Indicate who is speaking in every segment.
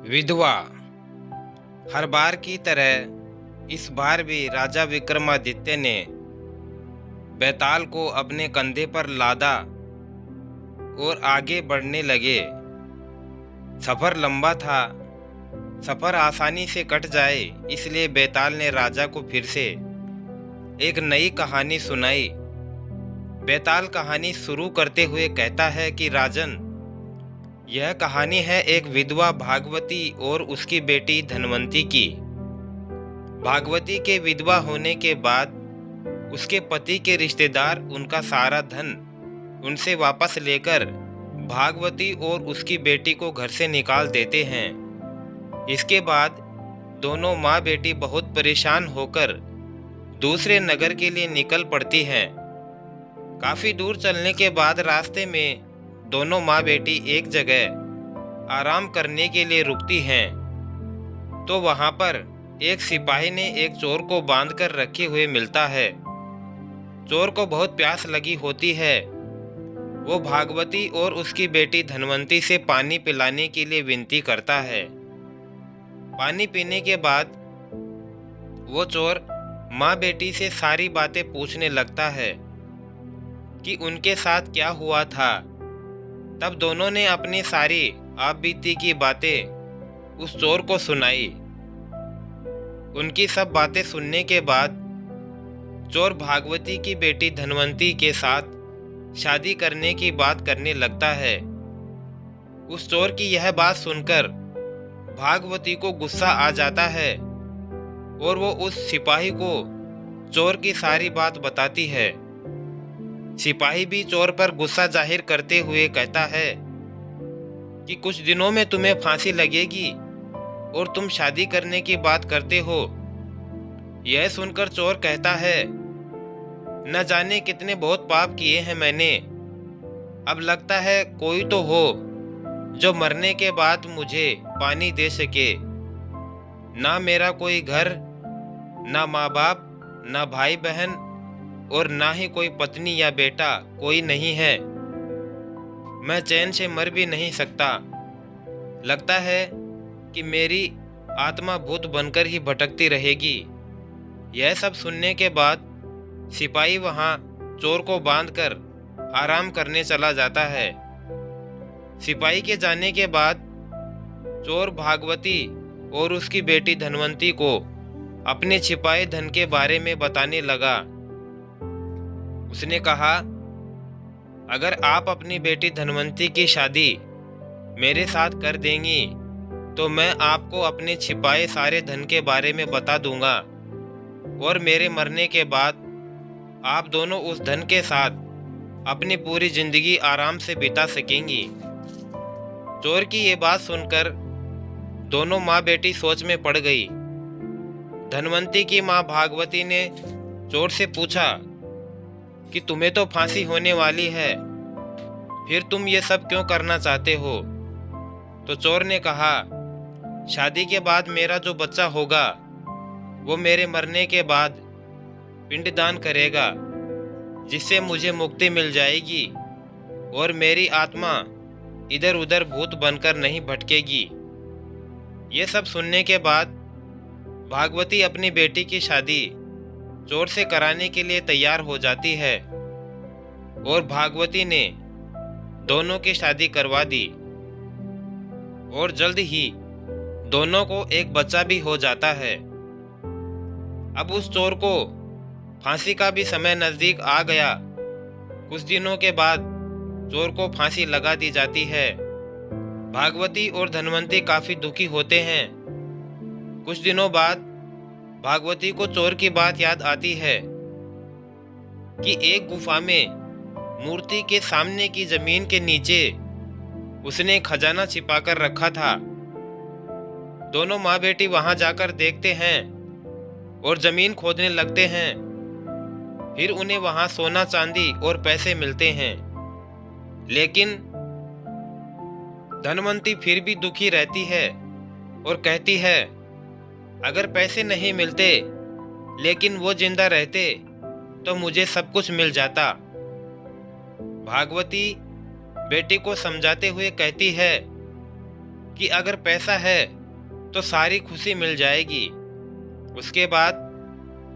Speaker 1: विधवा। हर बार की तरह इस बार भी राजा विक्रमादित्य ने बैताल को अपने कंधे पर लादा और आगे बढ़ने लगे। सफर लंबा था, सफर आसानी से कट जाए इसलिए बैताल ने राजा को फिर से एक नई कहानी सुनाई। बैताल कहानी शुरू करते हुए कहता है कि राजन, यह कहानी है एक विधवा भागवती और उसकी बेटी धनवंती की। भागवती के विधवा होने के बाद उसके पति के रिश्तेदार उनका सारा धन उनसे वापस लेकर भागवती और उसकी बेटी को घर से निकाल देते हैं। इसके बाद दोनों माँ बेटी बहुत परेशान होकर दूसरे नगर के लिए निकल पड़ती हैं। काफी दूर चलने के बाद रास्ते में दोनों माँ बेटी एक जगह आराम करने के लिए रुकती हैं। तो वहां पर एक सिपाही ने एक चोर को बांध कर रखे हुए मिलता है। चोर को बहुत प्यास लगी होती है। वो भागवती और उसकी बेटी धनवंती से पानी पिलाने के लिए विनती करता है। पानी पीने के बाद वो चोर माँ बेटी से सारी बातें पूछने लगता है कि उनके साथ क्या हुआ था। तब दोनों ने अपनी सारी आप बीती की बातें उस चोर को सुनाई। उनकी सब बातें सुनने के बाद चोर भागवती की बेटी धनवंती के साथ शादी करने की बात करने लगता है। उस चोर की यह बात सुनकर भागवती को गुस्सा आ जाता है और वो उस सिपाही को चोर की सारी बात बताती है। सिपाही भी चोर पर गुस्सा जाहिर करते हुए कहता है कि कुछ दिनों में तुम्हें फांसी लगेगी और तुम शादी करने की बात करते हो। यह सुनकर चोर कहता है, न जाने कितने बहुत पाप किए हैं मैंने। अब लगता है कोई तो हो जो मरने के बाद मुझे पानी दे सके। ना मेरा कोई घर, ना माँ बाप, ना भाई बहन और ना ही कोई पत्नी या बेटा कोई नहीं है। मैं चैन से मर भी नहीं सकता। लगता है कि मेरी आत्मा भूत बनकर ही भटकती रहेगी। यह सब सुनने के बाद सिपाही वहां चोर को बांधकर आराम करने चला जाता है। सिपाही के जाने के बाद चोर भागवती और उसकी बेटी धनवंती को अपने छिपाए धन के बारे में बताने लगा। उसने कहा, अगर आप अपनी बेटी धनवंती की शादी मेरे साथ कर देंगी तो मैं आपको अपने छिपाए सारे धन के बारे में बता दूंगा और मेरे मरने के बाद आप दोनों उस धन के साथ अपनी पूरी जिंदगी आराम से बिता सकेंगी। चोर की ये बात सुनकर दोनों माँ बेटी सोच में पड़ गई। धनवंती की माँ भागवती ने चोर से पूछा कि तुम्हें तो फांसी होने वाली है, फिर तुम ये सब क्यों करना चाहते हो? तो चोर ने कहा, शादी के बाद मेरा जो बच्चा होगा वो मेरे मरने के बाद पिंडदान करेगा, जिससे मुझे मुक्ति मिल जाएगी और मेरी आत्मा इधर उधर भूत बनकर नहीं भटकेगी। ये सब सुनने के बाद भागवती अपनी बेटी की शादी चोर से कराने के लिए तैयार हो जाती है और भागवती ने दोनों की शादी करवा दी और जल्द ही दोनों को एक बच्चा भी हो जाता है। अब उस चोर को फांसी का भी समय नजदीक आ गया। कुछ दिनों के बाद चोर को फांसी लगा दी जाती है। भागवती और धनवंती काफी दुखी होते हैं। कुछ दिनों बाद भागवती को चोर की बात याद आती है कि एक गुफा में मूर्ति के सामने की जमीन के नीचे उसने खजाना छिपाकर रखा था। दोनों माँ बेटी वहां जाकर देखते हैं और जमीन खोदने लगते हैं। फिर उन्हें वहां सोना चांदी और पैसे मिलते हैं। लेकिन धनवंती फिर भी दुखी रहती है और कहती है, अगर पैसे नहीं मिलते लेकिन वो जिंदा रहते तो मुझे सब कुछ मिल जाता। भागवती बेटी को समझाते हुए कहती है, कि अगर पैसा है तो सारी खुशी मिल जाएगी। उसके बाद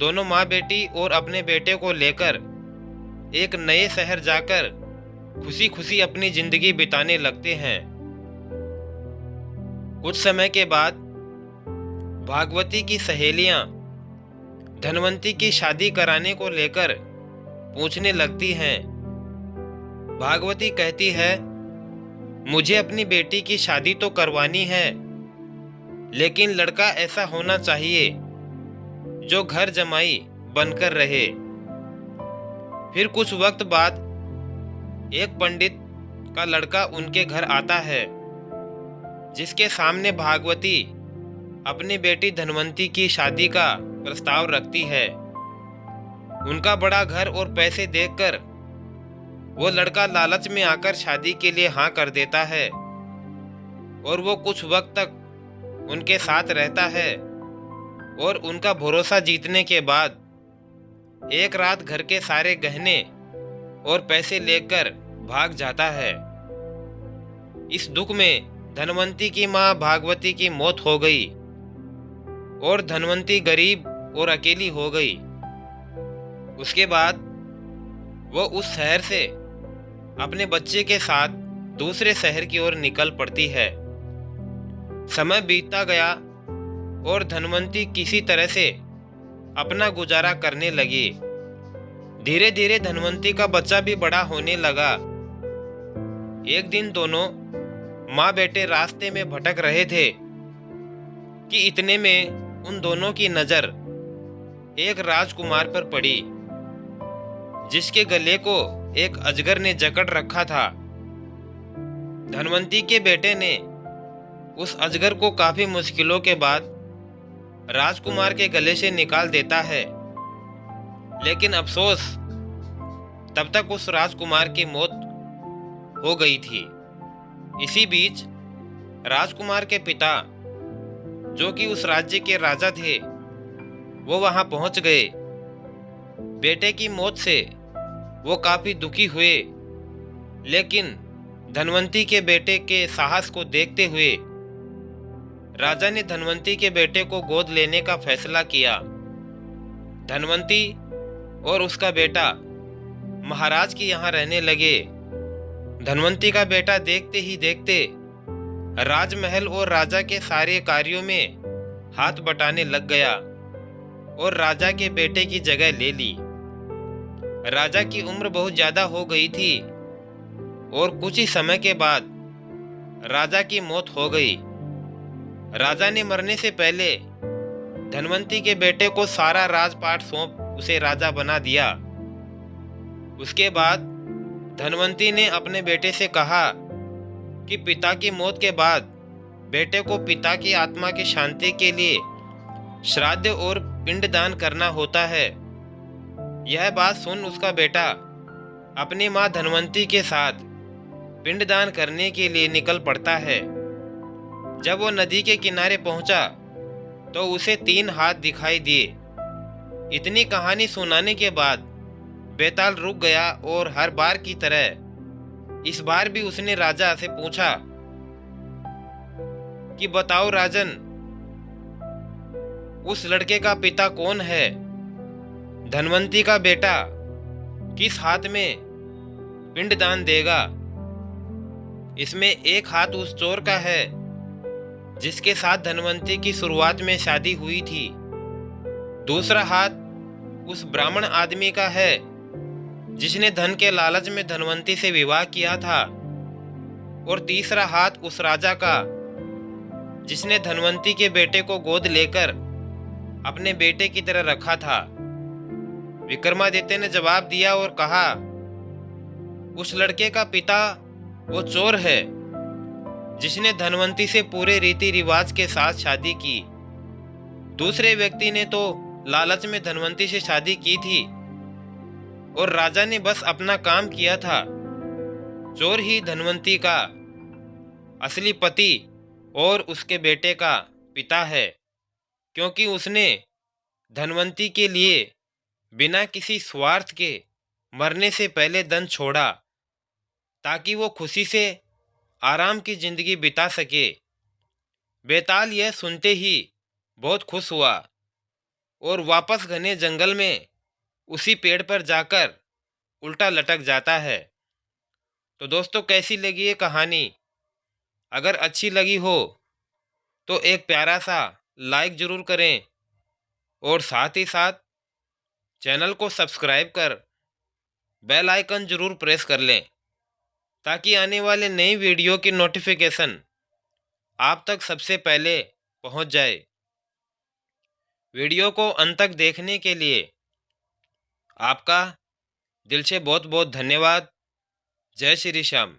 Speaker 1: दोनों माँ बेटी और अपने बेटे को लेकर एक नए शहर जाकर खुशी खुशी अपनी जिंदगी बिताने लगते हैं। कुछ समय के बाद भागवती की सहेलियां धनवंती की शादी कराने को लेकर पूछने लगती हैं। भागवती कहती है, मुझे अपनी बेटी की शादी तो करवानी है, लेकिन लड़का ऐसा होना चाहिए जो घर जमाई बनकर रहे। फिर कुछ वक्त बाद एक पंडित का लड़का उनके घर आता है, जिसके सामने भागवती अपनी बेटी धनवंती की शादी का प्रस्ताव रखती है। उनका बड़ा घर और पैसे देखकर वो लड़का लालच में आकर शादी के लिए हाँ कर देता है और वो कुछ वक्त तक उनके साथ रहता है और उनका भरोसा जीतने के बाद एक रात घर के सारे गहने और पैसे लेकर भाग जाता है। इस दुख में धनवंती की मां भागवती की मौत हो गई और धनवंती गरीब और अकेली हो गई। उसके बाद वो उस शहर से अपने बच्चे के साथ दूसरे शहर की ओर निकल पड़ती है। समय बीतता गया और धनवंती किसी तरह से अपना गुजारा करने लगी। धीरे धीरे धनवंती का बच्चा भी बड़ा होने लगा। एक दिन दोनों माँ बेटे रास्ते में भटक रहे थे कि इतने में उन दोनों की नजर एक राजकुमार पर पड़ी, जिसके गले को एक अजगर ने जकड़ रखा था। धनवंती के बेटे ने उस अजगर को काफी मुश्किलों के बाद राजकुमार के गले से निकाल देता है, लेकिन अफसोस तब तक उस राजकुमार की मौत हो गई थी। इसी बीच राजकुमार के पिता, जो कि उस राज्य के राजा थे, वो वहां पहुंच गए। बेटे की मौत से वो काफी दुखी हुए, लेकिन धनवंती के बेटे के साहस को देखते हुए राजा ने धनवंती के बेटे को गोद लेने का फैसला किया। धनवंती और उसका बेटा महाराज के यहाँ रहने लगे। धनवंती का बेटा देखते ही देखते राजमहल और राजा के सारे कार्यों में हाथ बटाने लग गया और राजा के बेटे की जगह ले ली। राजा की उम्र बहुत ज्यादा हो गई थी और कुछ ही समय के बाद राजा की मौत हो गई। राजा ने मरने से पहले धनवंती के बेटे को सारा राजपाट सौंप उसे राजा बना दिया। उसके बाद धनवंती ने अपने बेटे से कहा कि पिता की मौत के बाद बेटे को पिता की आत्मा की शांति के लिए श्राद्ध और पिंडदान करना होता है। यह बात सुन उसका बेटा अपनी मां धनवंती के साथ पिंडदान करने के लिए निकल पड़ता है। जब वो नदी के किनारे पहुंचा तो उसे 3 हाथ दिखाई दिए। इतनी कहानी सुनाने के बाद बेताल रुक गया और हर बार की तरह इस बार भी उसने राजा से पूछा कि बताओ राजन, उस लड़के का पिता कौन है? धनवंती का बेटा किस हाथ में पिंडदान देगा? इसमें एक हाथ उस चोर का है जिसके साथ धनवंती की शुरुआत में शादी हुई थी, दूसरा हाथ उस ब्राह्मण आदमी का है जिसने धन के लालच में धनवंती से विवाह किया था, और तीसरा हाथ उस राजा का जिसने धनवंती के बेटे को गोद लेकर अपने बेटे की तरह रखा था। विक्रमादित्य ने जवाब दिया और कहा, उस लड़के का पिता वो चोर है जिसने धनवंती से पूरे रीति रिवाज के साथ शादी की। दूसरे व्यक्ति ने तो लालच में धनवंती से शादी की थी और राजा ने बस अपना काम किया था। चोर ही धनवंती का असली पति और उसके बेटे का पिता है, क्योंकि उसने धनवंती के लिए बिना किसी स्वार्थ के मरने से पहले धन छोड़ा ताकि वो खुशी से आराम की जिंदगी बिता सके। बेताल यह सुनते ही बहुत खुश हुआ और वापस घने जंगल में उसी पेड़ पर जाकर उल्टा लटक जाता है। तो दोस्तों, कैसी लगी ये कहानी? अगर अच्छी लगी हो तो एक प्यारा सा लाइक जरूर करें और साथ ही साथ चैनल को सब्सक्राइब कर बेल आइकन जरूर प्रेस कर लें ताकि आने वाले नई वीडियो की नोटिफिकेशन आप तक सबसे पहले पहुंच जाए। वीडियो को अंत तक देखने के लिए आपका दिल से बहुत बहुत धन्यवाद। जय श्री श्याम।